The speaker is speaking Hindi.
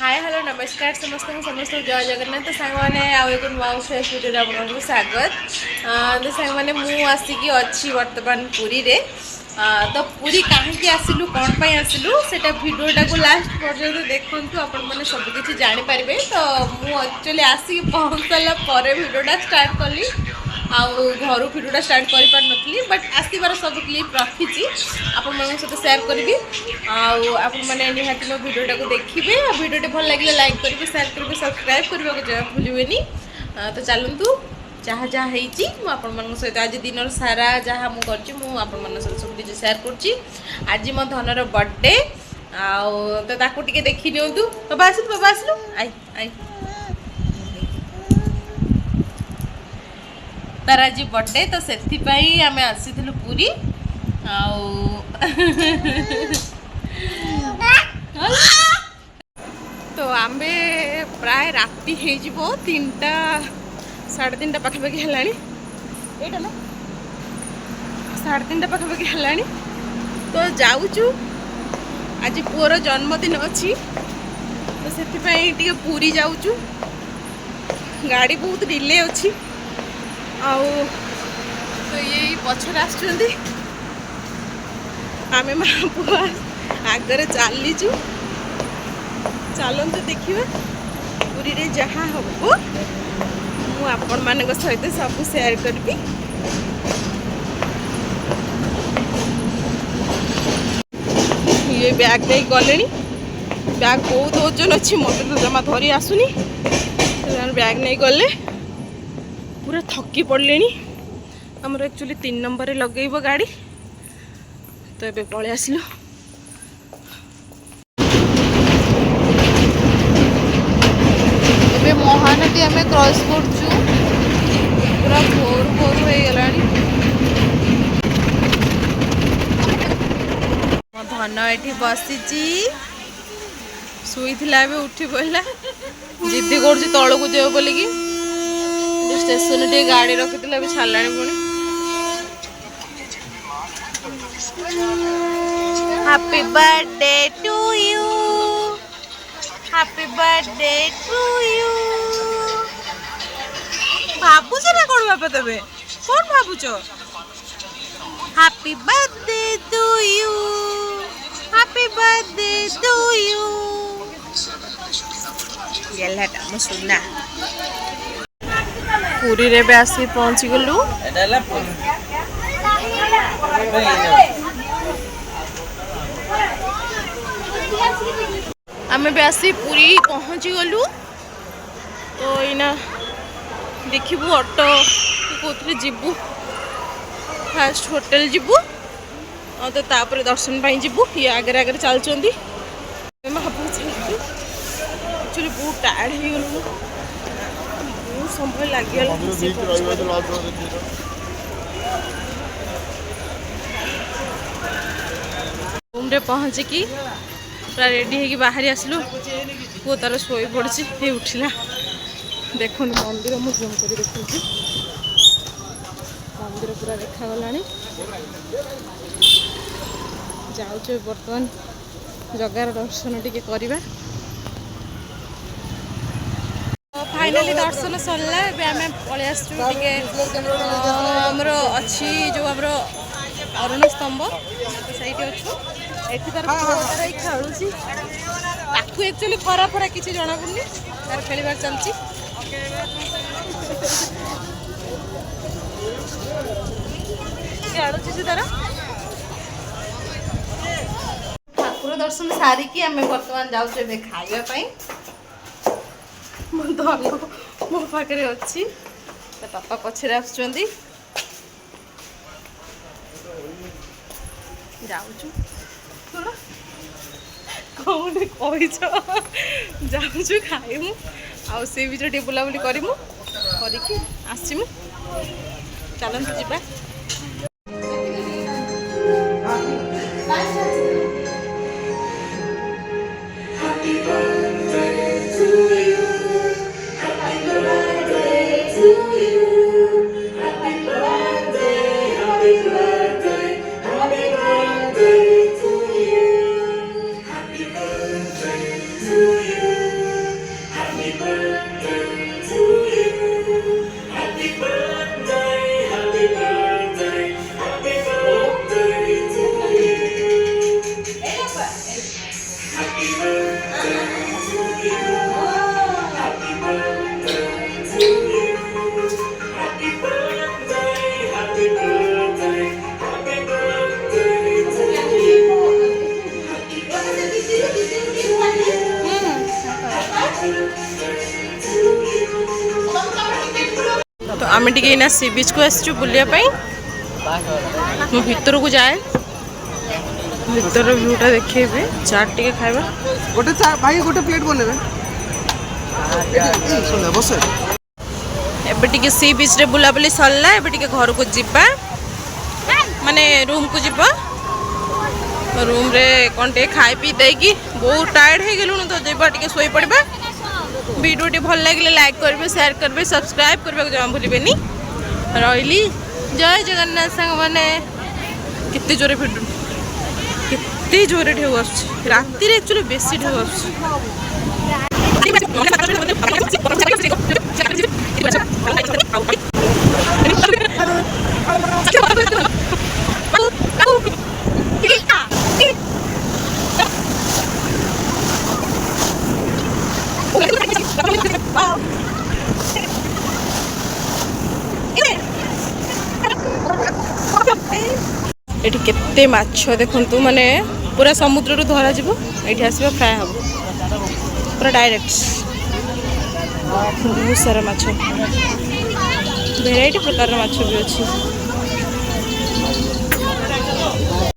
हाय हेलो नमस्कार समस्त समस्त जय जगन्नाथ सांग मैंने आउ एक नुआ फ्रेश वीडियो आपको स्वागत तो सांग मैंने मुसिकी अच्छी बर्तमान पुरी रे तो पुरी कहीं आसिलु कौन पर आसिलु से भिडटा को लास्ट पर्यटन देखु आपण मैंने सबकि जानीपारे तो मुझे एक्चुअली आसिक पहुँच सारापर भिडटा स्टार्ट कली घर भिडटा स्टार्ट कर पार नी बट आसबार सब क्लिप रखी आपण सहित सेयार करी आपने निहाती मो भिडटा को देखिए भिडटी भल लगे लाइक करेंगे सेयार करेंगे सब्सक्राइब करने को भूलें तो चलतु जहाँ जहाँ होती सहित आज दिन सारा जहाँ मुझे सहित सब किसी सेयार कर आज मो धनर बर्थडे तो ताकू टे देखी नियंतु बाबा आसलु आई आई तार आज बर्थडे तो से आम आसी पूरी तो आम प्राय राति हो 3टा 3:30 पाखापाखि है यहाँ ना 3:30 पाखापाखि है तो जाऊँ आज पुअर जन्मदिन अच्छी तो से पूरी जाऊँ गाड़ी बहुत डिले अच्छी तो ये पछर आसुँच आम माँ पुआ आगे चलीचु चलतु देखिए पूरी रे जहाँ हम आपण मान सहित सब सेयार करी ये बैग नहीं गले बैग बहुत ओजन अच्छी मत तो जमा धरी आसुनी बैग नहीं गले पूरा थकी पड़े आमर एक्चुअली 3 नंबर लगेब गाड़ी तो ये पलि आसलु ए महानदी आम क्रॉस कर पूरा भोर भोर हो गला धन ये बसी शुई उठी पड़ा जिद्दी कर तौक को जाओ बोलिकी स्टेशन टे गाड़ी रखी छाड़ा पुणी happy birthday to you happy birthday to you भावुच ना कौन बापा तबे कौन भावुच happy birthday to you happy birthday to you गेलाटा मो सुना पूरी रे बे आसी पहुंची गलु आम भी आसी पूरी पहुंची गलु तो इना देखिबू ऑटो कोथरे जीबू फास्ट होटल जीबू तो तापर दर्शन पाई जीबू ये आगे आगे चलचंदी एक्चुअली बहुत टायर्ड हो गलु बहुत समय लगे रूम रे पहुँचिकी पूरा रेडी होगी बाहरी आसलु पु तार शोई पड़ी उठिला देखो मंदिर मुझे जूम कर देखी मंदिर पूरा देखा जाऊँ बर्तमान जगार दर्शन टी करवा फाइनाली दर्शन सरला आम पलि आमर अच्छी जो आमर अरुण स्तंभ से अच्छु एठी तार खेलुची ताकू एक्चुअली खरा फरा किसी जना पड़नी तार खेलबार चलची खेलुची तार ठाकुर दर्शन सारिकी आम बर्तमान जाऊँ खाइबापी मो धन मो पाखे अच्छी पापा पछरे आसुँच जाऊँ कौन कही जाऊँ खाइमु आउ सी बीच टे बुलाबुली करमु करके आसमु चलतु जीवा to you. आम टे सी बीच को आसचु बुलापी मु भितर को जाए भितर व्यूटा देखेबे चाट टे खाइबा गोटे भाई गोटे प्लेट बनेबे सुन बस एबे टिके सी बीच रे बुलाबुली सरला एबे टिके घर को जिबा माने रूम को जिबा रूम रे कोन टे खाई पी देगी बहुत टायर्ड हे गेलु तो जेबा टिके सोई पड़बा वीडियो टी भल लागिले लाइक करबे शेयर करबे सब्सक्राइब करबे जमा भूलिबेनी रहिली जय जगन्नाथ संग माने कितने जोरे भिड़ कितने जोरे ढेउ आसुची राति रे एक्चुअली बेसी ढेउ आसुची एठी केते माछ देखंतु माने पूरा समुद्र रु धरा जिवो एठी आसीबा फ्राई हबो पूरा डायरेक्ट बहुत सारा माछ भेराइटी प्रकार माछ भी अछि।